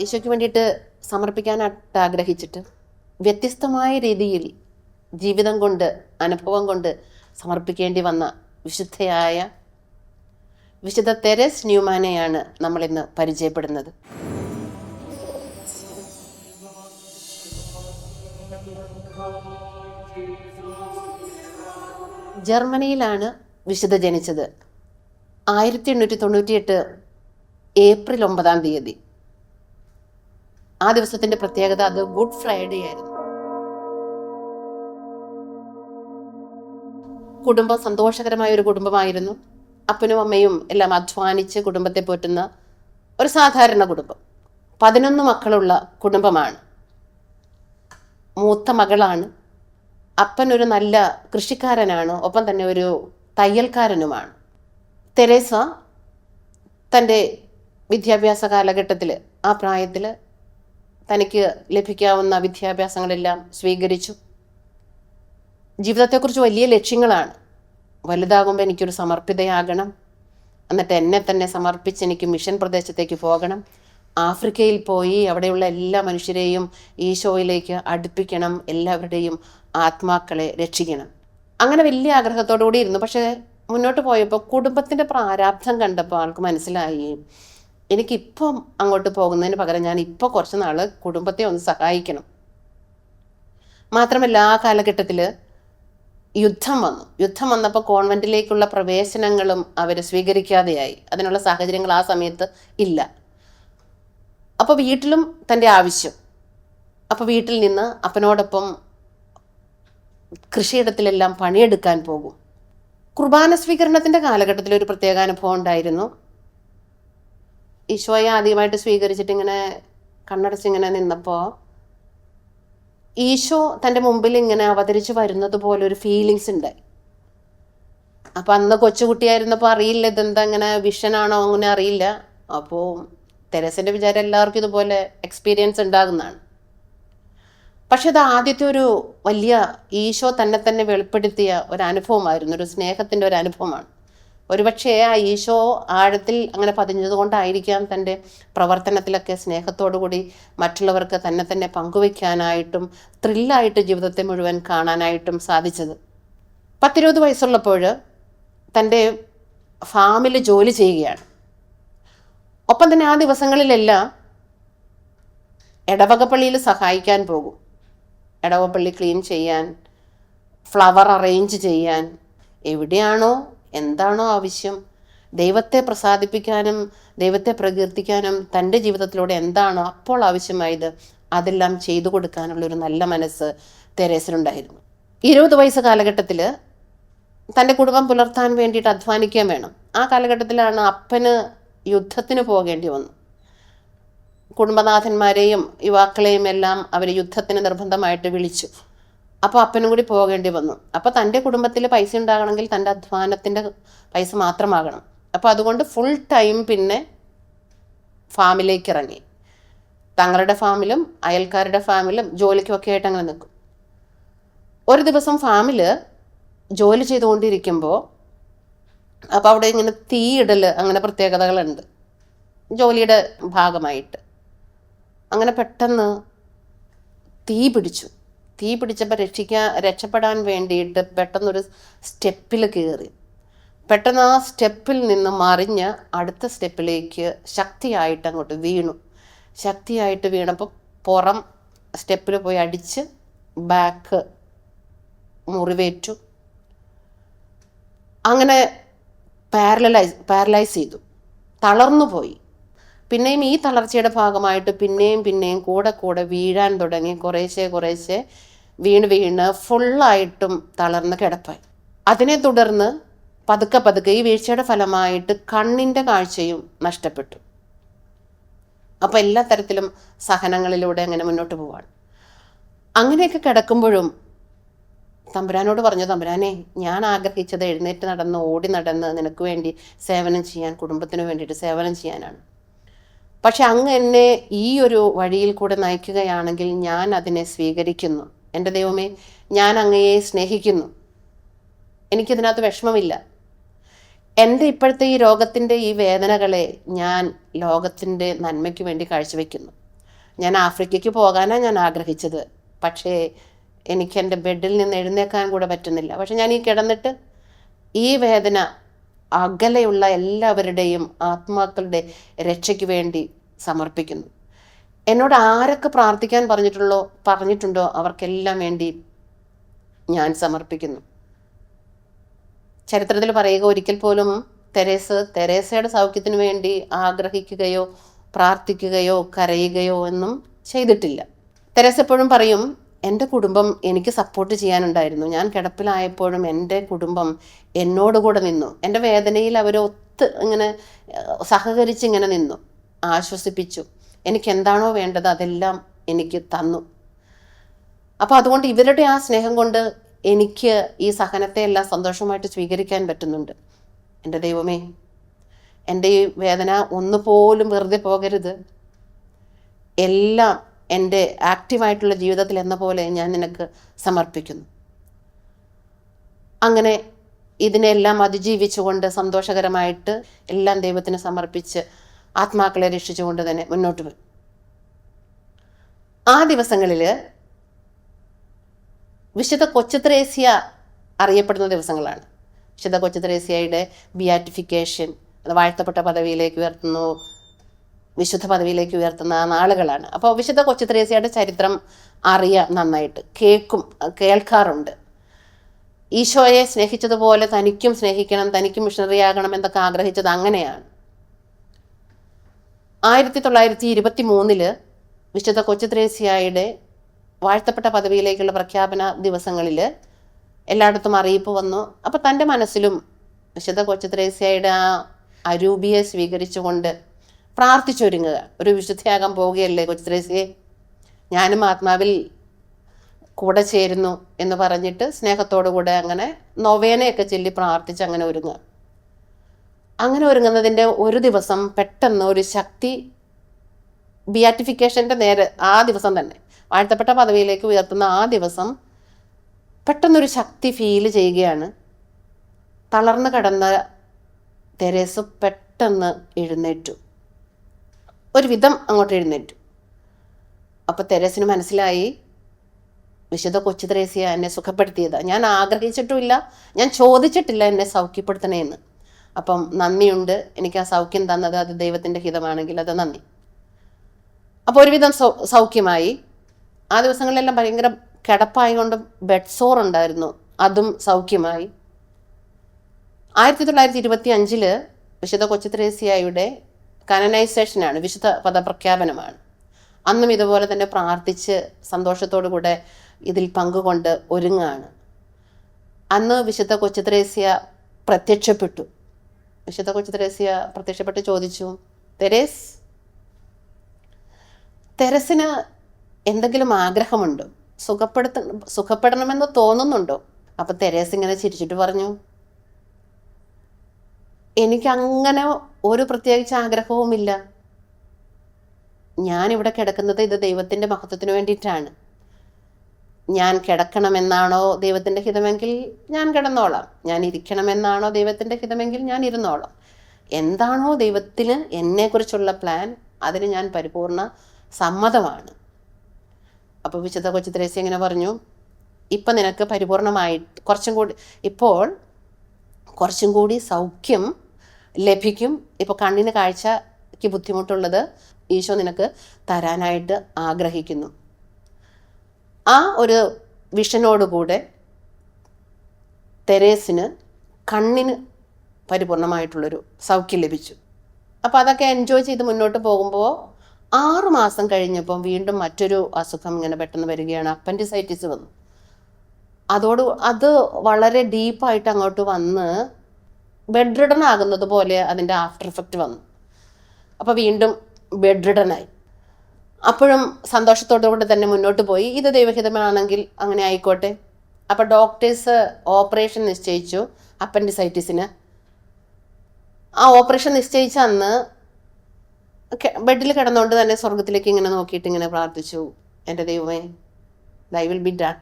ഈശോയ്ക്ക് വേണ്ടിയിട്ട് സമർപ്പിക്കാനായിട്ട് ആഗ്രഹിച്ചിട്ട് വ്യത്യസ്തമായ രീതിയിൽ ജീവിതം കൊണ്ട് അനുഭവം കൊണ്ട് സമർപ്പിക്കേണ്ടി വന്ന വിശുദ്ധയായ വിശുദ്ധ തെരേസ് ന്യൂമാനെയാണ് നമ്മളിന്ന് പരിചയപ്പെടുന്നത്. ജർമ്മനിയിലാണ് വിശുദ്ധ ജനിച്ചത്. 1898 ഏപ്രിൽ 9 ആ ദിവസത്തിന്റെ പ്രത്യേകത അത് ഗുഡ് ഫ്രൈഡേ ആയിരുന്നു. കുടുംബം സന്തോഷകരമായ ഒരു കുടുംബമായിരുന്നു. അപ്പനും അമ്മയും എല്ലാം അധ്വാനിച്ച് കുടുംബത്തെ പോറ്റുന്ന ഒരു സാധാരണ കുടുംബം. 11 മക്കളുള്ള കുടുംബമാണ്. മൂത്ത മകളാണ്. അപ്പൻ ഒരു നല്ല കൃഷിക്കാരനാണ്, ഒപ്പം തന്നെ ഒരു തയ്യൽക്കാരനുമാണ്. തെരേസ തൻ്റെ വിദ്യാഭ്യാസ കാലഘട്ടത്തിൽ, ആ പ്രായത്തിൽ തനിക്ക് ലഭിക്കാവുന്ന വിദ്യാഭ്യാസങ്ങളെല്ലാം സ്വീകരിച്ചു. ജീവിതത്തെക്കുറിച്ച് വലിയ ലക്ഷ്യങ്ങളാണ്. വലുതാകുമ്പോൾ എനിക്കൊരു സമർപ്പിതയാകണം, എന്നിട്ട് എന്നെ തന്നെ സമർപ്പിച്ച് എനിക്ക് മിഷൻ പ്രദേശത്തേക്ക് പോകണം, ആഫ്രിക്കയിൽ പോയി അവിടെയുള്ള എല്ലാ മനുഷ്യരെയും ഈശോയിലേക്ക് അടുപ്പിക്കണം, എല്ലാവരുടെയും ആത്മാക്കളെ രക്ഷിക്കണം. അങ്ങനെ വലിയ ആഗ്രഹത്തോടു കൂടി ഇരുന്നു. പക്ഷേ മുന്നോട്ട് പോയപ്പോൾ കുടുംബത്തിൻ്റെ പ്രാരാബ്ധം കണ്ടപ്പോൾ ആൾക്ക് മനസ്സിലായി, എനിക്കിപ്പം അങ്ങോട്ട് പോകുന്നതിന് പകരം ഞാൻ ഇപ്പോൾ കുറച്ച് നാൾ കുടുംബത്തെ ഒന്ന് സഹായിക്കണം. മാത്രമല്ല ആ കാലഘട്ടത്തിൽ യുദ്ധം വന്നപ്പോൾ കോൺവെൻറ്റിലേക്കുള്ള പ്രവേശനങ്ങളും അവർ സ്വീകരിക്കാതെയായി. അതിനുള്ള സാഹചര്യങ്ങൾ ആ സമയത്ത് ഇല്ല. അപ്പോൾ വീട്ടിലും തൻ്റെ ആവശ്യം. അപ്പോൾ വീട്ടിൽ നിന്ന് അപ്പനോടൊപ്പം കൃഷിയിടത്തിലെല്ലാം പണിയെടുക്കാൻ പോകും. കുർബാന സ്വീകരണത്തിൻ്റെ കാലഘട്ടത്തിൽ ഒരു പ്രത്യേക അനുഭവം ഉണ്ടായിരുന്നു. ഈശോയെ ആദ്യമായിട്ട് സ്വീകരിച്ചിട്ട് ഇങ്ങനെ കണ്ണടച്ചിങ്ങനെ നിന്നപ്പോൾ ഈശോ തൻ്റെ മുമ്പിൽ ഇങ്ങനെ അവതരിച്ച് വരുന്നത് പോലെ ഒരു ഫീലിങ്സ് ഉണ്ടായി. അപ്പം അന്ന് കൊച്ചുകുട്ടിയായിരുന്നപ്പോൾ അറിയില്ല ഇതെന്താ ഇങ്ങനെ വിഷനാണോ അങ്ങനെ അറിയില്ല. അപ്പോൾ തെരേസിൻ്റെ വിചാരം എല്ലാവർക്കും ഇതുപോലെ എക്സ്പീരിയൻസ് ഉണ്ടാകുന്നതാണ്. പക്ഷെ അത് ആദ്യത്തെ ഒരു വലിയ ഈശോ തന്നെ വെളിപ്പെടുത്തിയ ഒരു അനുഭവമായിരുന്നു, ഒരു സ്നേഹത്തിൻ്റെ ഒരു അനുഭവമാണ്. ഒരുപക്ഷെ ആ ഈശോ ആഴത്തിൽ അങ്ങനെ പതിഞ്ഞത് കൊണ്ടായിരിക്കാം തൻ്റെ പ്രവർത്തനത്തിലൊക്കെ സ്നേഹത്തോടു കൂടി മറ്റുള്ളവർക്ക് തന്നെ പങ്കുവയ്ക്കാനായിട്ടും ത്രില്ലായിട്ട് ജീവിതത്തെ മുഴുവൻ കാണാനായിട്ടും സാധിച്ചത്. 10-20 വയസ്സുള്ളപ്പോൾ തൻ്റെ ഫാമിൽ ജോലി ചെയ്യുകയാണ്. ഒപ്പം തന്നെ ആ ദിവസങ്ങളിലെല്ലാം ഇടവകപ്പള്ളിയിൽ സഹായിക്കാൻ പോകും. ഇടവകപ്പള്ളി ക്ലീൻ ചെയ്യാൻ, ഫ്ലവർ അറേഞ്ച് ചെയ്യാൻ, എവിടെയാണോ എന്താണോ ആവശ്യം, ദൈവത്തെ പ്രസാദിപ്പിക്കാനും ദൈവത്തെ പ്രകീർത്തിക്കാനും തൻ്റെ ജീവിതത്തിലൂടെ എന്താണോ അപ്പോൾ ആവശ്യമായത് അതെല്ലാം ചെയ്തു കൊടുക്കാനുള്ളൊരു നല്ല മനസ്സ് തെരേസിനുണ്ടായിരുന്നു. 20 വയസ്സ് കാലഘട്ടത്തിൽ തൻ്റെ കുടുംബം പുലർത്താൻ വേണ്ടിയിട്ട് അധ്വാനിക്കാൻ വേണം. ആ കാലഘട്ടത്തിലാണ് അപ്പന് യുദ്ധത്തിന് പോകേണ്ടി വന്നു. കുടുംബനാഥന്മാരെയും യുവാക്കളെയും എല്ലാം അവർ യുദ്ധത്തിന് നിർബന്ധമായിട്ട് വിളിച്ചു. അപ്പോൾ അപ്പനും കൂടി പോകേണ്ടി വന്നു. അപ്പോൾ തൻ്റെ കുടുംബത്തിൽ പൈസ ഉണ്ടാകണമെങ്കിൽ തൻ്റെ അധ്വാനത്തിൻ്റെ പൈസ മാത്രമാകണം. അപ്പോൾ അതുകൊണ്ട് ഫുൾ ടൈം പിന്നെ ഫാമിലേക്ക് ഇറങ്ങി. തങ്ങളുടെ ഫാമിലും അയൽക്കാരുടെ ഫാമിലും ജോലിക്കുമൊക്കെ ആയിട്ട് അങ്ങനെ നിൽക്കും. ഒരു ദിവസം ഫാമിൽ ജോലി ചെയ്തുകൊണ്ടിരിക്കുമ്പോൾ അപ്പോൾ അവിടെ ഇങ്ങനെ തീയിടൽ അങ്ങനെ പ്രത്യേകതകളുണ്ട് ജോലിയുടെ ഭാഗമായിട്ട്. അങ്ങനെ പെട്ടെന്ന് തീ പിടിച്ചപ്പോൾ രക്ഷപ്പെടാൻ വേണ്ടിയിട്ട് പെട്ടെന്നൊരു സ്റ്റെപ്പിൽ കയറി. പെട്ടെന്ന് ആ സ്റ്റെപ്പിൽ നിന്ന് മറിഞ്ഞ് അടുത്ത സ്റ്റെപ്പിലേക്ക് ശക്തിയായിട്ട് അങ്ങോട്ട് വീണു. ശക്തിയായിട്ട് വീണപ്പോൾ പുറം സ്റ്റെപ്പിൽ പോയി അടിച്ച് ബാക്ക് മുറിവേറ്റു. അങ്ങനെ പാരലൈസ് ചെയ്തു, തളർന്നു പോയി. പിന്നെയും ഈ തളർച്ചയുടെ ഭാഗമായിട്ട് പിന്നെയും കൂടെ വീഴാൻ തുടങ്ങി. കുറേശ്ശെ വീണ് ഫുള്ളായിട്ടും തളർന്ന് കിടപ്പായി. അതിനെ തുടർന്ന് പതുക്കെ ഈ വീഴ്ചയുടെ ഫലമായിട്ട് കണ്ണിൻ്റെ കാഴ്ചയും നഷ്ടപ്പെട്ടു. അപ്പോൾ എല്ലാ തരത്തിലും സഹനങ്ങളിലൂടെ അങ്ങനെ മുന്നോട്ട് പോവാണ്. അങ്ങനെയൊക്കെ കിടക്കുമ്പോഴും തമ്പുരാനോട് പറഞ്ഞു, തമ്പുരാനെ, ഞാൻ ആഗ്രഹിച്ചത് എഴുന്നേറ്റ് നടന്ന് ഓടി നടന്ന് നിനക്ക് വേണ്ടി സേവനം ചെയ്യാൻ, കുടുംബത്തിന് വേണ്ടിയിട്ട് സേവനം ചെയ്യാനാണ്. പക്ഷെ അങ്ങ് എന്നെ ഈ ഒരു വഴിയിൽ കൂടെ നയിക്കുകയാണെങ്കിൽ ഞാൻ അതിനെ സ്വീകരിക്കുന്നു. എൻ്റെ ദൈവമേ, ഞാൻ അങ്ങയെ സ്നേഹിക്കുന്നു, എനിക്കിതിനകത്ത് വിഷമമില്ല. എൻ്റെ ഇപ്പോഴത്തെ ഈ രോഗത്തിൻ്റെ ഈ വേദനകളെ ഞാൻ ലോകത്തിൻ്റെ നന്മയ്ക്ക് വേണ്ടി കാഴ്ചവെക്കുന്നു. ഞാൻ ആഫ്രിക്കയ്ക്ക് പോകാനാണ് ഞാൻ ആഗ്രഹിച്ചത്. പക്ഷേ എനിക്ക് എൻ്റെ ബെഡിൽ നിന്ന് എഴുന്നേക്കാൻ കൂടെ പറ്റുന്നില്ല. പക്ഷെ ഞാൻ ഈ കിടന്നിട്ട് ഈ വേദന അകലെയുള്ള എല്ലാവരുടെയും ആത്മാക്കളുടെ രക്ഷയ്ക്ക് വേണ്ടി സമർപ്പിക്കുന്നു. എന്നോട് ആരൊക്കെ പ്രാർത്ഥിക്കാൻ പറഞ്ഞിട്ടുണ്ടോ അവർക്കെല്ലാം വേണ്ടി ഞാൻ സമർപ്പിക്കുന്നു. ചരിത്രത്തിൽ പറയുക, ഒരിക്കൽ പോലും തെരേസയുടെ സൗഖ്യത്തിന് വേണ്ടി ആഗ്രഹിക്കുകയോ പ്രാർത്ഥിക്കുകയോ കരയുകയോ ഒന്നും ചെയ്തിട്ടില്ല. തെരേസ എപ്പോഴും പറയും, എൻ്റെ കുടുംബം എനിക്ക് സപ്പോർട്ട് ചെയ്യാനുണ്ടായിരുന്നു. ഞാൻ കിടപ്പിലായപ്പോഴും എൻ്റെ കുടുംബം എന്നോടുകൂടെ നിന്നു. എൻ്റെ വേദനയിൽ അവരൊത്ത് ഇങ്ങനെ സഹകരിച്ച് ഇങ്ങനെ നിന്നു, ആശ്വസിപ്പിച്ചു. എനിക്ക് എന്താണോ വേണ്ടത് അതെല്ലാം എനിക്ക് തന്നു. അപ്പോൾ അതുകൊണ്ട് ഇവരുടെ ആ സ്നേഹം കൊണ്ട് എനിക്ക് ഈ സഹനത്തെ എല്ലാം സന്തോഷമായിട്ട് സ്വീകരിക്കാൻ പറ്റുന്നുണ്ട്. എൻ്റെ ദൈവമേ, എൻ്റെ ഈ വേദന ഒന്നുപോലും വെറുതെ പോകരുത്. എല്ലാം എൻ്റെ ആക്റ്റീവായിട്ടുള്ള ജീവിതത്തിൽ എന്ന പോലെ ഞാൻ നിനക്ക് സമർപ്പിക്കുന്നു. അങ്ങനെ ഇതിനെല്ലാം അതിജീവിച്ചുകൊണ്ട് സന്തോഷകരമായിട്ട് എല്ലാം ദൈവത്തിന് സമർപ്പിച്ച് ആത്മാക്കളെ രക്ഷിച്ചുകൊണ്ട് തന്നെ മുന്നോട്ട് പോയി. ആ ദിവസങ്ങളിൽ വിശുദ്ധ കൊച്ചുത്രേസ്യ അറിയപ്പെടുന്ന ദിവസങ്ങളാണ്. വിശുദ്ധ കൊച്ചുത്രേസ്യയുടെ ബിയാറ്റിഫിക്കേഷൻ, അത് വാഴ്ത്തപ്പെട്ട പദവിയിലേക്ക് ഉയർത്തുന്നു, വിശുദ്ധ പദവിയിലേക്ക് ഉയർത്തുന്ന നാളുകളാണ്. അപ്പോൾ വിശുദ്ധ കൊച്ചുത്രേസ്യയുടെ ചരിത്രം അറിയാം, നന്നായിട്ട് കേൾക്കാറുണ്ട്. ഈശോയെ സ്നേഹിച്ചതുപോലെ തനിക്കും സ്നേഹിക്കണം, തനിക്കും മിഷണറി ആകണം എന്നൊക്കെ ആഗ്രഹിച്ചത് അങ്ങനെയാണ്. 1923 വിശുദ്ധ കൊച്ചുത്രേസ്യയുടെ വാഴ്ത്തപ്പെട്ട പദവിയിലേക്കുള്ള പ്രഖ്യാപന ദിവസങ്ങളിൽ എല്ലായിടത്തും അറിയിപ്പ് വന്നു. അപ്പോൾ തൻ്റെ മനസ്സിലും വിശുദ്ധ കൊച്ചുത്രേസ്യയുടെ ആ അരൂപിയെ സ്വീകരിച്ചുകൊണ്ട് പ്രാർത്ഥിച്ചൊരുങ്ങുക. ഒരു വിശുദ്ധയാകാൻ പോവുകയല്ലേ കൊച്ചുത്രേസ്യയെ, ഞാനും ആത്മാവിൽ കൂടെ ചേരുന്നു എന്ന് പറഞ്ഞിട്ട് സ്നേഹത്തോടു കൂടെ അങ്ങനെ നൊവേനയൊക്കെ ചൊല്ലി പ്രാർത്ഥിച്ച് അങ്ങനെ ഒരുങ്ങുക. അങ്ങനെ ഒരുങ്ങുന്നതിൻ്റെ ഒരു ദിവസം പെട്ടെന്ന് ഒരു ശക്തി, ബിയാറ്റിഫിക്കേഷൻ്റെ നേരെ ആ ദിവസം തന്നെ, വാഴ്ത്തപ്പെട്ട പദവിയിലേക്ക് ഉയർത്തുന്ന ആ ദിവസം പെട്ടെന്നൊരു ശക്തി ഫീൽ ചെയ്യുകയാണ്. തളർന്നു കിടന്ന തെരേസ് പെട്ടെന്ന് എഴുന്നേറ്റു, ഒരുവിധം അങ്ങോട്ട് എഴുന്നേറ്റു. അപ്പോൾ തെരേസിന് മനസ്സിലായി, വിശുദ്ധ കൊച്ചുത്രേസ്യ എന്നെ സുഖപ്പെടുത്തിയതാണ്. ഞാൻ ആഗ്രഹിച്ചിട്ടുമില്ല, ഞാൻ ചോദിച്ചിട്ടില്ല എന്നെ സൗഖ്യപ്പെടുത്തണേന്ന്. അപ്പം നന്ദിയുണ്ട്, എനിക്ക് ആ സൗഖ്യം തന്നത് അത് ദൈവത്തിൻ്റെ ഹിതമാണെങ്കിൽ അത് നന്ദി. അപ്പോൾ ഒരുവിധം സൗഖ്യമായി. ആ ദിവസങ്ങളിലെല്ലാം ഭയങ്കര കിടപ്പായതുകൊണ്ട് ബെഡ് സോർ ഉണ്ടായിരുന്നു, അതും സൗഖ്യമായി. 1925 വിശുദ്ധ കൊച്ചുത്രേസ്യയുടെ കാനനൈസേഷനാണ്, വിശുദ്ധ പദപ്രഖ്യാപനമാണ്. അന്നും ഇതുപോലെ തന്നെ പ്രാർത്ഥിച്ച് സന്തോഷത്തോടു കൂടെ ഇതിൽ പങ്കുകൊണ്ട് ഒരുങ്ങാണ്. അന്ന് വിശുദ്ധ കൊച്ചുത്രേസ്യ പ്രത്യക്ഷപ്പെട്ടു. വിശുദ്ധ കൊച്ചുത്രേസ്യ പ്രത്യക്ഷപ്പെട്ട് ചോദിച്ചു, തെരേസിന് എന്തെങ്കിലും ആഗ്രഹമുണ്ടോ? സുഖപ്പെടണമെന്ന് തോന്നുന്നുണ്ടോ? അപ്പം തെരേസ് ഇങ്ങനെ ചിരിച്ചിട്ട് പറഞ്ഞു, എനിക്കങ്ങനെ ഒരു പ്രത്യേകിച്ച് ആഗ്രഹവുമില്ല. ഞാനിവിടെ കിടക്കുന്നത് ഇത് ദൈവത്തിൻ്റെ മഹത്വത്തിന് വേണ്ടിയിട്ടാണ്. ഞാൻ കിടക്കണമെന്നാണോ ദൈവത്തിൻ്റെ ഹിതമെങ്കിൽ ഞാൻ കിടന്നോളാം, ഞാൻ ഇരിക്കണമെന്നാണോ ദൈവത്തിൻ്റെ ഹിതമെങ്കിൽ ഞാൻ ഇരുന്നോളാം. എന്താണോ ദൈവത്തിന് എന്നെക്കുറിച്ചുള്ള പ്ലാൻ, അതിന് ഞാൻ പരിപൂർണ സമ്മതമാണ്. അപ്പോൾ വിശുദ്ധ കൊച്ചുത്രേസ്യ ഇങ്ങനെ പറഞ്ഞു, ഇപ്പം നിനക്ക് പരിപൂർണമായിട്ട് കുറച്ചും കൂടി സൗഖ്യം ലഭിക്കും. ഇപ്പോൾ കണ്ണിന് കാഴ്ചയ്ക്ക് ബുദ്ധിമുട്ടുള്ളത് ഈശോ നിനക്ക് തരാനായിട്ട് ആഗ്രഹിക്കുന്നു. ആ ഒരു വിഷനോടുകൂടെ തെരേസിന് കണ്ണിന് പരിപൂർണമായിട്ടുള്ളൊരു സൗഖ്യം ലഭിച്ചു. അപ്പോൾ അതൊക്കെ എൻജോയ് ചെയ്ത് മുന്നോട്ട് പോകുമ്പോൾ 6 മാസം കഴിഞ്ഞപ്പം വീണ്ടും മറ്റൊരു അസുഖം ഇങ്ങനെ പെട്ടെന്ന് വരികയാണ്. അപ്പൻഡിസൈറ്റിസ് വന്നു. അത് വളരെ ഡീപ്പായിട്ട് അങ്ങോട്ട് വന്ന് ബെഡ് റിഡൺ ആകുന്നത് പോലെ അതിൻ്റെ ആഫ്റ്റർ എഫക്റ്റ് വന്നു. അപ്പോൾ വീണ്ടും ബെഡ് റിഡനായി. അപ്പോഴും സന്തോഷത്തോടുകൂടി തന്നെ മുന്നോട്ട് പോയി, ഇത് ദൈവഹിതമാണെങ്കിൽ അങ്ങനെ ആയിക്കോട്ടെ. അപ്പോൾ ഡോക്ടേഴ്സ് ഓപ്പറേഷൻ നിശ്ചയിച്ചു അപ്പൻഡിസൈറ്റിസിന്. ആ ഓപ്പറേഷൻ നിശ്ചയിച്ച അന്ന് ബെഡിൽ കിടന്നുകൊണ്ട് തന്നെ സ്വർഗത്തിലേക്ക് ഇങ്ങനെ നോക്കിയിട്ട് ഇങ്ങനെ പ്രാർത്ഥിച്ചു, എൻ്റെ ദൈവമേ, ദൈ വിൽ ബി ഡൺ,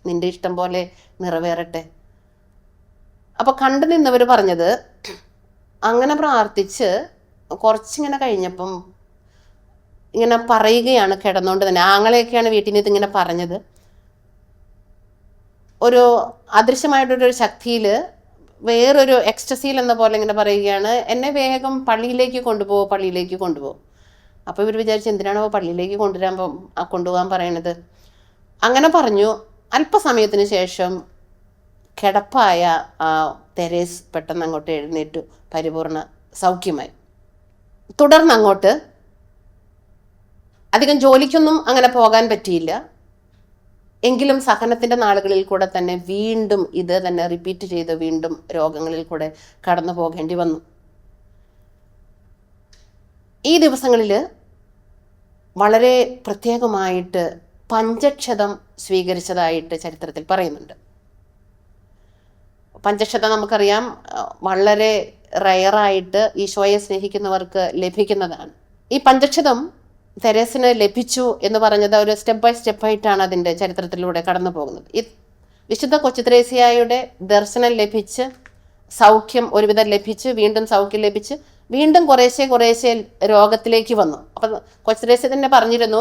നിൻ്റെ ഇഷ്ടം പോലെ നിറവേറട്ടെ. അപ്പോൾ കണ്ടു നിന്നവർ പറഞ്ഞത്, അങ്ങനെ പ്രാർത്ഥിച്ച് കുറച്ചിങ്ങനെ കഴിഞ്ഞപ്പം ഇങ്ങനെ പറയുകയാണ് കിടന്നുകൊണ്ട് തന്നെ. ആങ്ങളെയൊക്കെയാണ് വീട്ടിൽ നിന്ന് ഇതിങ്ങനെ പറഞ്ഞത്. ഒരു അദൃശ്യമായിട്ടൊരു ശക്തിയിൽ, വേറൊരു എക്സ്റ്റസിയിൽ എന്ന പോലെ ഇങ്ങനെ പറയുകയാണ്, എന്നെ വേഗം പള്ളിയിലേക്ക് കൊണ്ടുപോകും. അപ്പോൾ ഇവർ വിചാരിച്ചു എന്തിനാണോ പള്ളിയിലേക്ക് കൊണ്ടുപോകാൻ പറയണത്. അങ്ങനെ പറഞ്ഞു. അല്പസമയത്തിന് ശേഷം കിടപ്പായ ആ തെരേസ് പെട്ടെന്ന് അങ്ങോട്ട് എഴുന്നേറ്റു, പരിപൂർണ സൗഖ്യമായി. തുടർന്ന് അങ്ങോട്ട് അധികം ജോലിക്കൊന്നും അങ്ങനെ പോകാൻ പറ്റിയില്ല. എങ്കിലും സഹനത്തിൻ്റെ നാളുകളിൽ കൂടെ തന്നെ വീണ്ടും ഇത് തന്നെ റിപ്പീറ്റ് ചെയ്ത് വീണ്ടും രോഗങ്ങളിൽ കൂടെ കടന്നു പോകേണ്ടി വന്നു. ഈ ദിവസങ്ങളിൽ വളരെ പ്രത്യേകമായിട്ട് പഞ്ചക്ഷതം സ്വീകരിച്ചതായിട്ട് ചരിത്രത്തിൽ പറയുന്നുണ്ട്. പഞ്ചക്ഷതം നമുക്കറിയാം, വളരെ റയറായിട്ട് ഈശോയെ സ്നേഹിക്കുന്നവർക്ക് ലഭിക്കുന്നതാണ്. ഈ പഞ്ചക്ഷതം തെരേസിന് ലഭിച്ചു എന്ന് പറഞ്ഞത് ഒരു സ്റ്റെപ്പ് ബൈ സ്റ്റെപ്പായിട്ടാണ് അതിൻ്റെ ചരിത്രത്തിലൂടെ കടന്നു പോകുന്നത്. ഈ വിശുദ്ധ കൊച്ചുത്രേസ്യായുടെ ദർശനം ലഭിച്ച്, സൗഖ്യം ഒരുവിധം ലഭിച്ച്, വീണ്ടും സൗഖ്യം ലഭിച്ച്, വീണ്ടും കുറേശ്ശെ രോഗത്തിലേക്ക് വന്നു. അപ്പം കൊച്ചുത്രേസ്യ തന്നെ പറഞ്ഞിരുന്നു,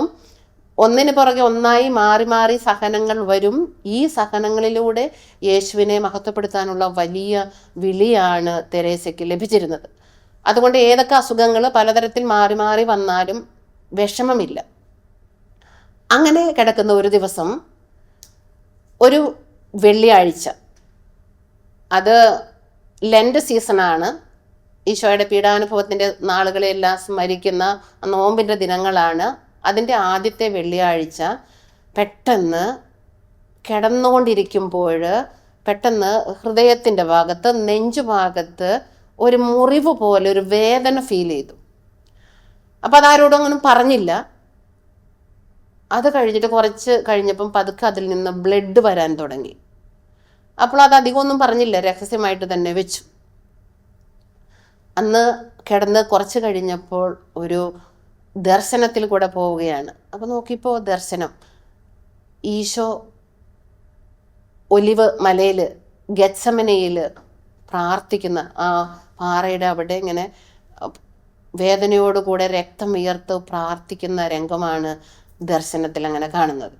ഒന്നിന് പുറകെ ഒന്നായി മാറി മാറി സഹനങ്ങൾ വരും. ഈ സഹനങ്ങളിലൂടെ യേശുവിനെ മഹത്വപ്പെടുത്താനുള്ള വലിയ വിളിയാണ് തെരേസയ്ക്ക് ലഭിച്ചിരുന്നത്. അതുകൊണ്ട് ഏതൊക്കെ അസുഖങ്ങൾ പലതരത്തിൽ മാറി മാറി വന്നാലും വിഷമമില്ല. അങ്ങനെ കിടക്കുന്ന ഒരു ദിവസം, ഒരു വെള്ളിയാഴ്ച, അത് ലെൻഡ് സീസണാണ്, ഈശോയുടെ പീഡാനുഭവത്തിൻ്റെ നാളുകളെല്ലാം സ്മരിക്കുന്ന നോമ്പിൻ്റെ ദിനങ്ങളാണ്. അതിൻ്റെ ആദ്യത്തെ വെള്ളിയാഴ്ച പെട്ടെന്ന് കിടന്നുകൊണ്ടിരിക്കുമ്പോൾ പെട്ടെന്ന് ഹൃദയത്തിൻ്റെ ഭാഗത്ത്, നെഞ്ചുഭാഗത്ത് ഒരു മുറിവ് പോലെ ഒരു വേദന ഫീൽ ചെയ്തു. അപ്പം അതാരോടും അങ്ങനെ പറഞ്ഞില്ല. അത് കഴിഞ്ഞിട്ട് കുറച്ച് കഴിഞ്ഞപ്പം പതുക്കെ അതിൽ നിന്ന് ബ്ലഡ് വരാൻ തുടങ്ങി. അപ്പോൾ അത് അധികമൊന്നും പറഞ്ഞില്ല, രഹസ്യമായിട്ട് തന്നെ വെച്ചു. അന്ന് കിടന്ന് കുറച്ച് കഴിഞ്ഞപ്പോൾ ഒരു ദർശനത്തിൽ കൂടെ പോവുകയാണ്. അപ്പോൾ നോക്കിയപ്പോൾ ദർശനം, ഈശോ ഒലിവ് മലയിൽ ഗെത്സമനയിൽ പ്രാർത്ഥിക്കുന്ന, ആ പാറയുടെ അവിടെ ഇങ്ങനെ വേദനയോടുകൂടെ രക്തം വിയർത്ത് പ്രാർത്ഥിക്കുന്ന രംഗമാണ് ദർശനത്തിൽ അങ്ങനെ കാണുന്നത്.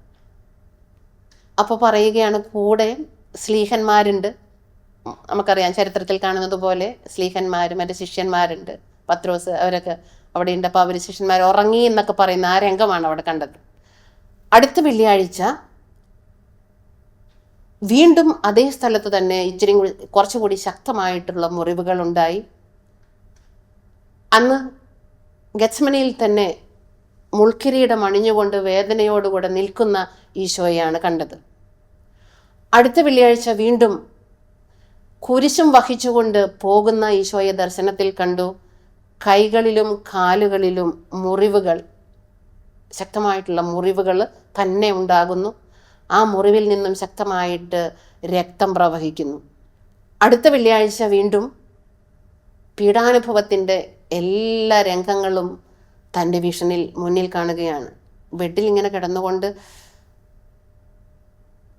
അപ്പോൾ പറയുകയാണ്, കൂടെ സ്ലീഹന്മാരുണ്ട്. നമുക്കറിയാം ചരിത്രത്തിൽ കാണുന്നത് പോലെ സ്ലീഹന്മാരും എൻ്റെ ശിഷ്യന്മാരുണ്ട്, പത്രോസ് അവരൊക്കെ അവിടെ ഉണ്ട്. അപ്പോൾ അവർ ശിഷ്യന്മാർ ഉറങ്ങി എന്നൊക്കെ പറയുന്ന ആ രംഗമാണ് അവിടെ കണ്ടത്. അടുത്ത വെള്ളിയാഴ്ച വീണ്ടും അതേ സ്ഥലത്ത് തന്നെ ഇച്ചിരി കുറച്ചുകൂടി ശക്തമായിട്ടുള്ള മുറിവുകൾ ഉണ്ടായി. അന്ന് ഗെത്സമനിയിൽ തന്നെ മുൾക്കിരീടം അണിഞ്ഞുകൊണ്ട് വേദനയോടുകൂടെ നിൽക്കുന്ന ഈശോയെയാണ് കണ്ടത്. അടുത്ത വെള്ളിയാഴ്ച വീണ്ടും കുരിശും വഹിച്ചുകൊണ്ട് പോകുന്ന ഈശോയെ ദർശനത്തിൽ കണ്ടു. കൈകളിലും കാലുകളിലും മുറിവുകൾ, ശക്തമായിട്ടുള്ള മുറിവുകൾ തന്നെ ഉണ്ടാകുന്നു. ആ മുറിവിൽ നിന്നും ശക്തമായിട്ട് രക്തം പ്രവഹിക്കുന്നു. അടുത്ത വെള്ളിയാഴ്ച വീണ്ടും പീഡാനുഭവത്തിൻ്റെ എല്ലാ രംഗങ്ങളും തൻ്റെ വിഷനിൽ മുന്നിൽ കാണുകയാണ്. ബെഡിൽ ഇങ്ങനെ കിടന്നുകൊണ്ട്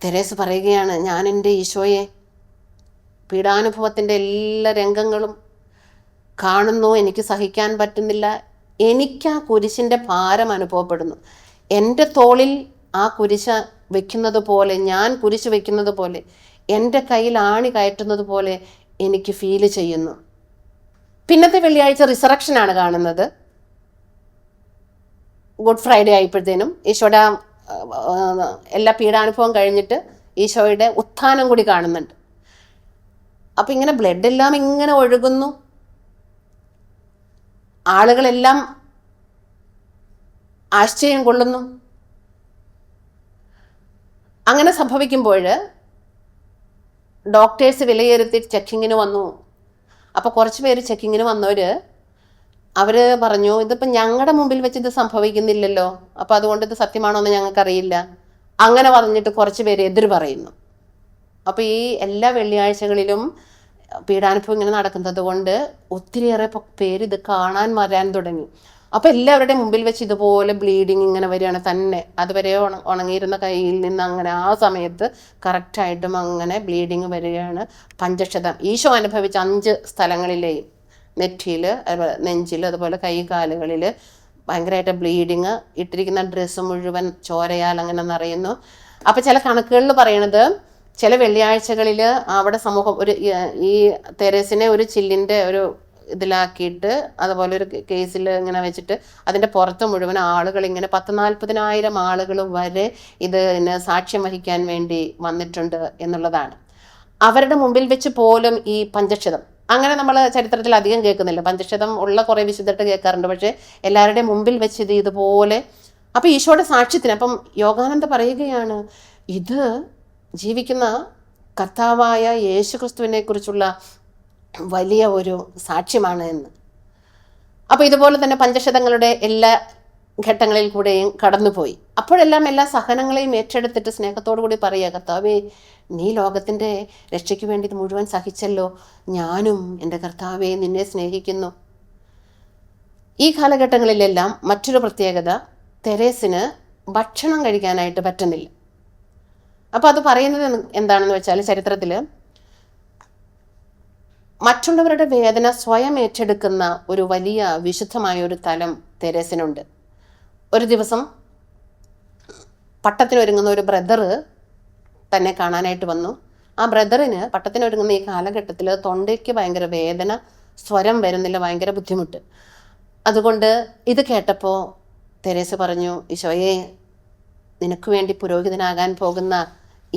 തെരേസ് പറയുകയാണ്, ഞാൻ എൻ്റെ ഈശോയെ പീഡാനുഭവത്തിൻ്റെ എല്ലാ രംഗങ്ങളും കാണുന്നു, എനിക്ക് സഹിക്കാൻ പറ്റുന്നില്ല. എനിക്ക് ആ കുരിശിൻ്റെ ഭാരം അനുഭവപ്പെടുന്നു. എൻ്റെ തോളിൽ ആ കുരിശ വയ്ക്കുന്നത് പോലെ, ഞാൻ കുരിശ് വയ്ക്കുന്നത് പോലെ, എൻ്റെ കയ്യിൽ ആണി കയറ്റുന്നത് പോലെ എനിക്ക് ഫീല് ചെയ്യുന്നു. പിന്നത്തെ വെള്ളിയാഴ്ച റിസറക്ഷനാണ് കാണുന്നത്. ഗുഡ് ഫ്രൈഡേ ആയപ്പോഴത്തേനും ഈശോയുടെ എല്ലാ പീഡാനുഭവം കഴിഞ്ഞിട്ട് ഈശോയുടെ ഉത്ഥാനം കൂടി കാണുന്നുണ്ട്. അപ്പം ഇങ്ങനെ ബ്ലഡ് എല്ലാം ഇങ്ങനെ ഒഴുകുന്നു. ആളുകളെല്ലാം ആശ്ചര്യം കൊള്ളുന്നു. അങ്ങനെ സംഭവിക്കുമ്പോൾ ഡോക്ടേഴ്സ് വിലയിരുത്തി ചെക്കിങ്ങിന് വന്നു. അപ്പോൾ കുറച്ച് പേര് ചെക്കിങ്ങിന് വന്നവർ അവർ പറഞ്ഞു, ഇതിപ്പോൾ ഞങ്ങളുടെ മുമ്പിൽ വെച്ച് ഇത് സംഭവിക്കുന്നില്ലല്ലോ, അപ്പോൾ അതുകൊണ്ട് ഇത് സത്യമാണോ എന്ന് ഞങ്ങൾക്കറിയില്ല. അങ്ങനെ പറഞ്ഞിട്ട് കുറച്ച് പേര് എതിര് പറയുന്നു. അപ്പോൾ ഈ എല്ലാ വെള്ളിയാഴ്ചകളിലും പീഡാനുഭവം ഇങ്ങനെ നടക്കുന്നത് കൊണ്ട് ഒത്തിരിയേറെ പേര് ഇത് കാണാൻ വരാൻ തുടങ്ങി. അപ്പോൾ എല്ലാവരുടെയും മുമ്പിൽ വെച്ച് ഇതുപോലെ ബ്ലീഡിങ് ഇങ്ങനെ വരികയാണ് തന്നെ. അതുവരെ ഉണങ്ങിയിരുന്ന കയ്യിൽ നിന്ന് അങ്ങനെ ആ സമയത്ത് കറക്റ്റായിട്ടും അങ്ങനെ ബ്ലീഡിങ് വരികയാണ്. പഞ്ചക്ഷതം ഈശോ അനുഭവിച്ച 5 സ്ഥലങ്ങളിലെയും, നെറ്റിയിൽ, നെഞ്ചിൽ, അതുപോലെ കൈ കാലുകളിൽ ഭയങ്കരമായിട്ട് ബ്ലീഡിങ്, ഇട്ടിരിക്കുന്ന ഡ്രസ്സ് മുഴുവൻ ചോരയാൽ അങ്ങനെ നിറയുന്നു. അപ്പം ചില കണക്കുകളിൽ പറയണത് ചില വെള്ളിയാഴ്ചകളിൽ അവിടെ സമൂഹം ഈ തെരേസിനെ ഒരു ചില്ലിൻ്റെ ഒരു ഇതിലാക്കിയിട്ട് അതുപോലെ ഒരു കേസിൽ ഇങ്ങനെ വെച്ചിട്ട് അതിൻ്റെ പുറത്ത് മുഴുവൻ ആളുകൾ ഇങ്ങനെ 40,000-40,000 ആളുകൾ വരെ ഇതിന് സാക്ഷ്യം വഹിക്കാൻ വേണ്ടി വന്നിട്ടുണ്ട് എന്നുള്ളതാണ്. അവരുടെ മുമ്പിൽ വെച്ച് പോലും ഈ പഞ്ചക്ഷതം, അങ്ങനെ നമ്മൾ ചരിത്രത്തിൽ അധികം കേൾക്കുന്നില്ല, പഞ്ചക്ഷതം ഉള്ള കുറേ വിശുദ്ധട്ട് കേൾക്കാറുണ്ട്, പക്ഷേ എല്ലാവരുടെയും മുമ്പിൽ വെച്ച് ഇതുപോലെ. അപ്പം ഈശോയുടെ സാക്ഷ്യത്തിന്, അപ്പം യോഗാനന്ദ പറയുകയാണ് ഇത് ജീവിക്കുന്ന കർത്താവായ യേശു ക്രിസ്തുവിനെ കുറിച്ചുള്ള വലിയ ഒരു സാക്ഷ്യമാണ് എന്ന്. അപ്പോൾ ഇതുപോലെ തന്നെ പഞ്ചക്ഷതങ്ങളുടെ എല്ലാ ഘട്ടങ്ങളിൽ കൂടെയും കടന്നുപോയി. അപ്പോഴെല്ലാം എല്ലാ സഹനങ്ങളെയും ഏറ്റെടുത്തിട്ട് സ്നേഹത്തോടു കൂടി പറയുക, കർത്താവേ നീ ലോകത്തിൻ്റെ രക്ഷയ്ക്ക് വേണ്ടി ഇത് മുഴുവൻ സഹിച്ചല്ലോ, ഞാനും എൻ്റെ കർത്താവേ നിന്നെ സ്നേഹിക്കുന്നു. ഈ കാലഘട്ടങ്ങളിലെല്ലാം മറ്റൊരു പ്രത്യേകത, തെരേസിന് ഭക്ഷണം കഴിക്കാനായിട്ട് പറ്റുന്നില്ല. അപ്പോൾ അത് പറയുന്നത് എന്താണെന്ന് വെച്ചാൽ, ചരിത്രത്തിൽ മറ്റുള്ളവരുടെ വേദന സ്വയം ഏറ്റെടുക്കുന്ന ഒരു വലിയ വിശുദ്ധമായ ഒരു തലം തെരേസിനുണ്ട്. ഒരു ദിവസം പട്ടത്തിനൊരുങ്ങുന്ന ഒരു ബ്രദർ തന്നെ കാണാനായിട്ട് വന്നു. ആ ബ്രദറിന് പട്ടത്തിനൊരുങ്ങുന്ന ഈ കാലഘട്ടത്തിൽ തൊണ്ടയ്ക്ക് ഭയങ്കര വേദന, സ്വരം വരുന്നില്ല, ഭയങ്കര ബുദ്ധിമുട്ട്. അതുകൊണ്ട് ഇത് കേട്ടപ്പോൾ തെരേസ് പറഞ്ഞു, ഈശോയെ നിനക്ക് വേണ്ടി പുരോഹിതനാകാൻ പോകുന്ന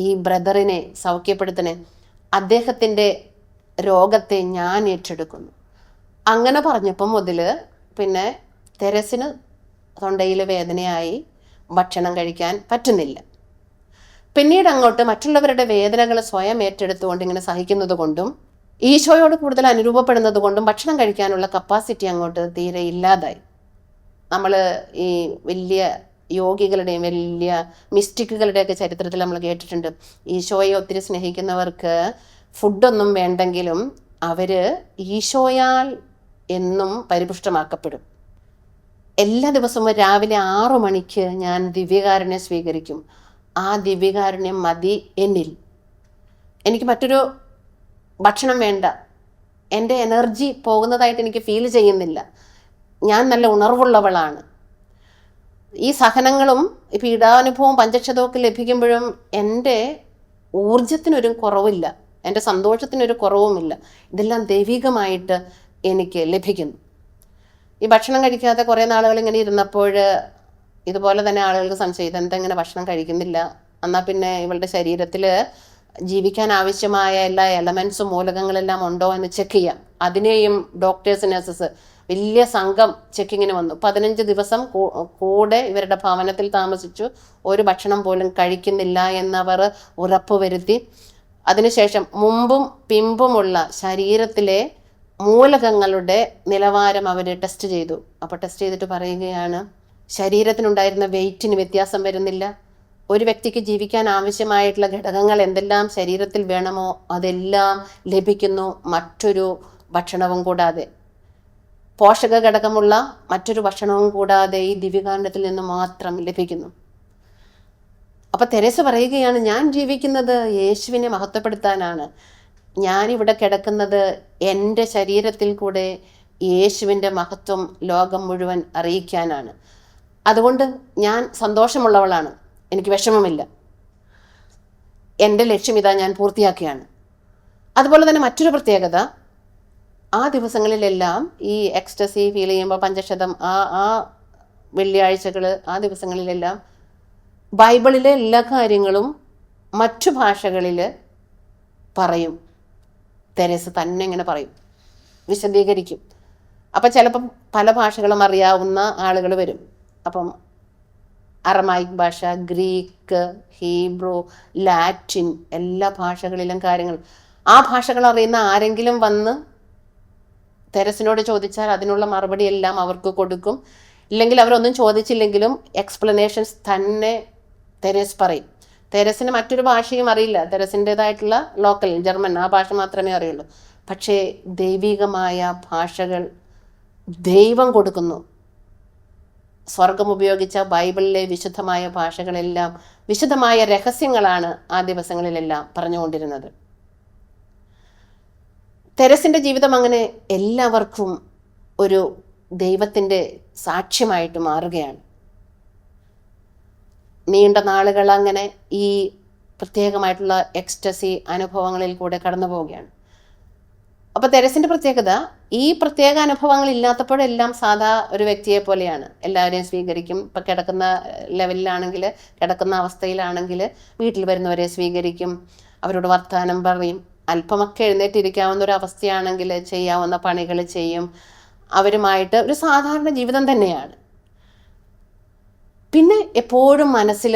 ഈ ബ്രദറിനെ സൗഖ്യപ്പെടുത്തണേ, അദ്ദേഹത്തിൻ്റെ രോഗത്തെ ഞാൻ ഏറ്റെടുക്കുന്നു. അങ്ങനെ പറഞ്ഞപ്പം മുതൽ പിന്നെ തെരേസിന് തൊണ്ടയിൽ വേദനയായി, ഭക്ഷണം കഴിക്കാൻ പറ്റുന്നില്ല. പിന്നീട് അങ്ങോട്ട് മറ്റുള്ളവരുടെ വേദനകൾ സ്വയം ഏറ്റെടുത്തുകൊണ്ട് ഇങ്ങനെ സഹിക്കുന്നത് കൊണ്ടും ഈശോയോട് കൂടുതൽ അനുരൂപപ്പെടുന്നത് കൊണ്ടും ഭക്ഷണം കഴിക്കാനുള്ള കപ്പാസിറ്റി അങ്ങോട്ട് തീരെ ഇല്ലാതായി. നമ്മൾ ഈ വലിയ യോഗികളുടെയും വലിയ മിസ്റ്റിക്കുകളുടെയൊക്കെ ചരിത്രത്തിൽ നമ്മൾ കേട്ടിട്ടുണ്ട്, ഈശോയെ ഒത്തിരി സ്നേഹിക്കുന്നവർക്ക് ഫുഡൊന്നും വേണ്ടെങ്കിലും അവർ ഈശോയാൽ എന്നും പരിപുഷ്ടമാക്കപ്പെടും. എല്ലാ ദിവസവും രാവിലെ 6 മണിക്ക് ഞാൻ ദിവ്യകാരുണ്യം സ്വീകരിക്കും. ആ ദിവ്യകാരുണ്യം മതി എന്നിൽ. എനിക്ക് മറ്റൊരു ഭക്ഷണം വേണ്ട. എൻ്റെ എനർജി പോകുന്നതായിട്ട് എനിക്ക് ഫീൽ ചെയ്യുന്നില്ല. ഞാൻ നല്ല ഉണർവുള്ളവളാണ്. ഈ സഹനങ്ങളും പീഡാനുഭവവും പഞ്ചക്ഷതമൊക്കെ ലഭിക്കുമ്പോഴും എൻ്റെ ഊർജത്തിനൊരു കുറവില്ല, എൻ്റെ സന്തോഷത്തിനൊരു കുറവുമില്ല. ഇതെല്ലാം ദൈവികമായിട്ട് എനിക്ക് ലഭിക്കുന്നു. ഈ ഭക്ഷണം കഴിക്കാതെ കുറേ നാളുകൾ ഇങ്ങനെ ഇരുന്നപ്പോൾ ഇതുപോലെ തന്നെ ആളുകൾക്ക് സംശയം, ഇതെന്തെങ്ങനെ ഭക്ഷണം കഴിക്കുന്നില്ല, എന്നാൽ പിന്നെ ഇവളുടെ ശരീരത്തിൽ ജീവിക്കാൻ ആവശ്യമായ എല്ലാ എലമെൻസും മൂലകങ്ങളെല്ലാം ഉണ്ടോ എന്ന് ചെക്ക് ചെയ്യാം. അതിനെയും ഡോക്ടേഴ്സ്, നഴ്സസ് വലിയ സംഘം ചെക്കിങ്ങിന് വന്നു. 15 ദിവസം കൂടെ ഇവരുടെ ഭവനത്തിൽ താമസിച്ചു. ഒരു ഭക്ഷണം പോലും കഴിക്കുന്നില്ല എന്നവർ ഉറപ്പുവരുത്തി. അതിനുശേഷം മുമ്പും പിമ്പുമുള്ള ശരീരത്തിലെ മൂലകങ്ങളുടെ നിലവാരം അവർ ടെസ്റ്റ് ചെയ്തു. അപ്പോൾ ടെസ്റ്റ് ചെയ്തിട്ട് പറയുകയാണ്, ശരീരത്തിനുണ്ടായിരുന്ന വെയിറ്റിന് വ്യത്യാസം വരുന്നില്ല. ഒരു വ്യക്തിക്ക് ജീവിക്കാൻ ആവശ്യമായിട്ടുള്ള ഘടകങ്ങൾ എന്തെല്ലാം ശരീരത്തിൽ വേണമോ അതെല്ലാം ലഭിക്കുന്നു, മറ്റൊരു ഭക്ഷണവും കൂടാതെ. പോഷക ഘടകമുള്ള മറ്റൊരു ഭക്ഷണവും കൂടാതെ ഈ ദിവ്യകാരുണ്യത്തിൽ നിന്ന് മാത്രം ലഭിക്കുന്നു. അപ്പൊ തെരേസ പറയുകയാണ്, ഞാൻ ജീവിക്കുന്നത് യേശുവിനെ മഹത്വപ്പെടുത്താനാണ്. ഞാനിവിടെ കിടക്കുന്നത് എൻ്റെ ശരീരത്തിൽ കൂടെ യേശുവിൻ്റെ മഹത്വം ലോകം മുഴുവൻ അറിയിക്കാനാണ്. അതുകൊണ്ട് ഞാൻ സന്തോഷമുള്ളവളാണ്, എനിക്ക് വിഷമമില്ല. എൻ്റെ ലക്ഷ്യം ഇതാ, ഞാൻ പൂർത്തിയാക്കിയാണ്. അതുപോലെ തന്നെ മറ്റൊരു പ്രത്യേകത, ആ ദിവസങ്ങളിലെല്ലാം ഈ എക്സ്റ്റസി ഫീൽ ചെയ്യുമ്പോൾ പഞ്ചക്ഷതം, ആ വെള്ളിയാഴ്ചകൾ, ആ ദിവസങ്ങളിലെല്ലാം ബൈബിളിലെ എല്ലാ കാര്യങ്ങളും മറ്റു ഭാഷകളിൽ പറയും. തെരേസ് തന്നെ ഇങ്ങനെ പറയും, വിശദീകരിക്കും. അപ്പം ചിലപ്പം പല ഭാഷകളും അറിയാവുന്ന ആളുകൾ വരും. അപ്പം അറമായിക് ഭാഷ, ഗ്രീക്ക്, ഹീബ്രു, ലാറ്റിൻ, എല്ലാ ഭാഷകളിലും കാര്യങ്ങൾ, ആ ഭാഷകൾ അറിയുന്ന ആരെങ്കിലും വന്ന് തെരേസിനോട് ചോദിച്ചാൽ അതിനുള്ള മറുപടി എല്ലാം അവർക്ക് കൊടുക്കും. ഇല്ലെങ്കിൽ അവരൊന്നും ചോദിച്ചില്ലെങ്കിലും എക്സ്പ്ലനേഷൻസ് തന്നെ തെരേസ് പറയും. തെരേസിന് മറ്റൊരു ഭാഷയും അറിയില്ല. തെരേസിൻ്റെതായിട്ടുള്ള ലോക്കൽ ജർമ്മൻ, ആ ഭാഷ മാത്രമേ അറിയുള്ളൂ. പക്ഷേ ദൈവികമായ ഭാഷകൾ ദൈവം കൊടുക്കുന്നു. സ്വർഗം ഉപയോഗിച്ച ബൈബിളിലെ വിശുദ്ധമായ ഭാഷകളെല്ലാം വിശുദ്ധമായ രഹസ്യങ്ങളാണ് ആ ദിവസങ്ങളിലെല്ലാം പറഞ്ഞുകൊണ്ടിരുന്നത്. തെരേസിൻ്റെ ജീവിതം അങ്ങനെ എല്ലാവർക്കും ഒരു ദൈവത്തിൻ്റെ സാക്ഷ്യമായിട്ട് മാറുകയാണ്. നീണ്ട നാളുകൾ അങ്ങനെ ഈ പ്രത്യേകമായിട്ടുള്ള എക്സ്റ്റസി അനുഭവങ്ങളിൽ കൂടെ കടന്നു പോവുകയാണ്. അപ്പോൾ തെരേസിൻ്റെ പ്രത്യേകത, ഈ പ്രത്യേക അനുഭവങ്ങൾ ഇല്ലാത്തപ്പോഴെല്ലാം സാധാ ഒരു വ്യക്തിയെ പോലെയാണ്. എല്ലാവരെയും സ്വീകരിക്കും. ഇപ്പം കിടക്കുന്ന ലെവലിലാണെങ്കിൽ, കിടക്കുന്ന അവസ്ഥയിലാണെങ്കിൽ വീട്ടിൽ വരുന്നവരെ സ്വീകരിക്കും, അവരോട് വർത്തമാനം പറയും. അല്പമൊക്കെ എഴുന്നേറ്റിരിക്കാവുന്ന ഒരു അവസ്ഥയാണെങ്കിൽ ചെയ്യാവുന്ന പണികൾ ചെയ്യും. അവരുമായിട്ട് ഒരു സാധാരണ ജീവിതം തന്നെയാണ്. പിന്നെ എപ്പോഴും മനസ്സിൽ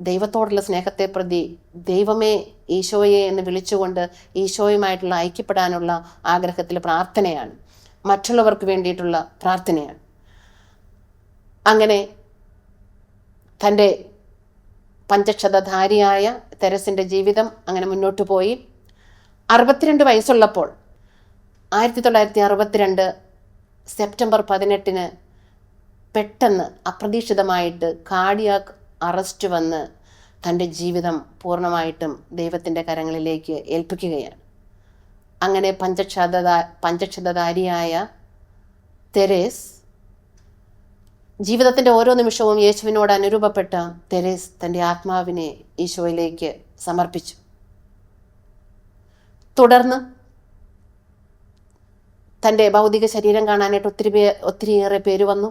ദൈവത്തോടുള്ള സ്നേഹത്തെ പ്രതി ദൈവമേ ഈശോയെ എന്ന് വിളിച്ചുകൊണ്ട് ഈശോയുമായിട്ടുള്ള ഐക്യപ്പെടാനുള്ള ആഗ്രഹത്തിൽ പ്രാർത്ഥനയാണ്, മറ്റുള്ളവർക്ക് വേണ്ടിയിട്ടുള്ള പ്രാർത്ഥനയാണ്. അങ്ങനെ തൻ്റെ പഞ്ചക്ഷതധാരിയായ തെരേസിൻ്റെ ജീവിതം അങ്ങനെ മുന്നോട്ട് പോയി. 62 വയസ്സുള്ളപ്പോൾ 1962 സെപ്റ്റംബർ 18 പെട്ടെന്ന് അപ്രതീക്ഷിതമായിട്ട് കാർഡിയാക് അറസ്റ്റ് വന്ന് തൻ്റെ ജീവിതം പൂർണ്ണമായിട്ടും ദൈവത്തിൻ്റെ കരങ്ങളിലേക്ക് ഏൽപ്പിക്കുകയാണ്. അങ്ങനെ പഞ്ചക്ഷതധാരിയായ തെരേസ് ജീവിതത്തിൻ്റെ ഓരോ നിമിഷവും യേശുവിനോട് അനുരൂപപ്പെട്ട തെരേസ് തൻ്റെ ആത്മാവിനെ ഈശോയിലേക്ക് സമർപ്പിച്ചു. തുടർന്ന് തൻ്റെ ഭൗതിക ശരീരം കാണാനായിട്ട് ഒത്തിരിയേറെ പേര് വന്നു.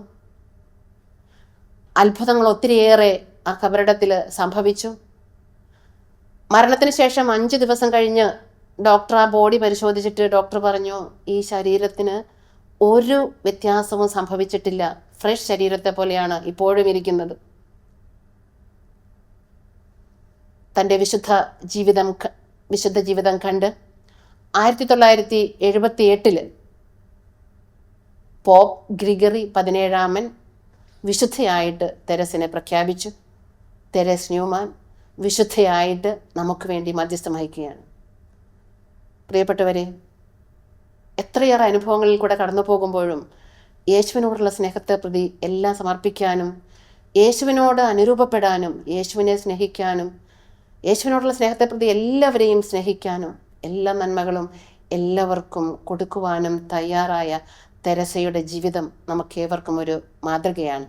അത്ഭുതങ്ങൾ ഒത്തിരിയേറെ ആ കബറിടത്തിൽ സംഭവിച്ചു. മരണത്തിന് ശേഷം 5 ദിവസം കഴിഞ്ഞ് ഡോക്ടർ ആ ബോഡി പരിശോധിച്ചിട്ട് ഡോക്ടർ പറഞ്ഞു, ഈ ശരീരത്തിന് ഒരു വ്യത്യാസവും സംഭവിച്ചിട്ടില്ല, ഫ്രഷ് ശരീരത്തെ പോലെയാണ് ഇപ്പോഴും ഇരിക്കുന്നത്. തൻ്റെ വിശുദ്ധ ജീവിതം കണ്ട് 1978 പോപ്പ് ഗ്രിഗറി 17 വിശുദ്ധയായിട്ട് തെരേസിനെ പ്രഖ്യാപിച്ചു. തെരേസ് ന്യൂമാൻ വിശുദ്ധയായിട്ട് നമുക്ക് വേണ്ടി മധ്യസ്ഥം വഹിക്കുകയാണ്. പ്രിയപ്പെട്ടവരെ, എത്രയേറെ അനുഭവങ്ങളിൽ കൂടെ കടന്നു പോകുമ്പോഴും യേശുവിനോടുള്ള സ്നേഹത്തെ പ്രതി എല്ലാം സമർപ്പിക്കാനും, യേശുവിനോട് അനുരൂപപ്പെടാനും, യേശുവിനെ സ്നേഹിക്കാനും, യേശുവിനോടുള്ള സ്നേഹത്തെ പ്രതി എല്ലാവരെയും സ്നേഹിക്കാനും, എല്ലാ നന്മകളും എല്ലാവർക്കും കൊടുക്കുവാനും തയ്യാറായ തെരേസയുടെ ജീവിതം നമുക്കേവർക്കും ഒരു മാതൃകയാണ്.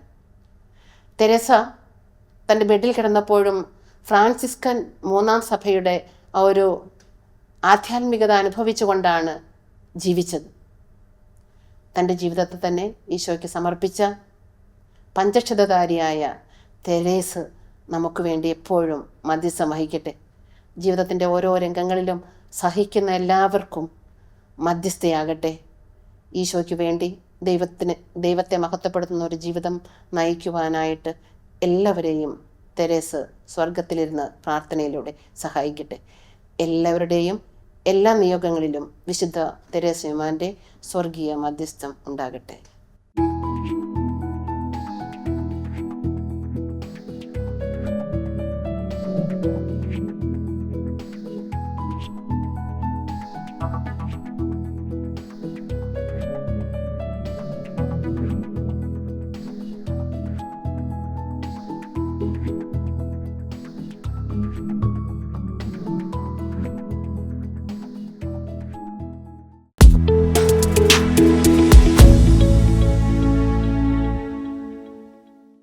തെരേസ തൻ്റെ ബെഡിൽ കിടന്നപ്പോഴും ഫ്രാൻസിസ്കൻ 3-ാം സഭയുടെ ആ ഒരു ആധ്യാത്മികത അനുഭവിച്ചുകൊണ്ടാണ് ജീവിച്ചത്. തൻ്റെ ജീവിതത്തെ തന്നെ ഈശോയ്ക്ക് സമർപ്പിച്ച പഞ്ചക്ഷതധാരിയായ തെരേസ് നമുക്ക് വേണ്ടി എപ്പോഴും മധ്യസ്ഥം വഹിക്കട്ടെ. ജീവിതത്തിൻ്റെ ഓരോ രംഗങ്ങളിലും സഹിക്കുന്ന എല്ലാവർക്കും മധ്യസ്ഥയാകട്ടെ. ഈശോയ്ക്ക് വേണ്ടി ദൈവത്തെ മഹത്വപ്പെടുത്തുന്ന ഒരു ജീവിതം നയിക്കുവാനായിട്ട് എല്ലാവരെയും തെരേസ് സ്വർഗത്തിലിരുന്ന് പ്രാർത്ഥനയിലൂടെ സഹായിക്കട്ടെ. എല്ലാവരുടെയും എല്ലാ നിയോഗങ്ങളിലും വിശുദ്ധ തെരേസ് ന്യൂമാൻ്റെ സ്വർഗീയ മധ്യസ്ഥം ഉണ്ടാകട്ടെ.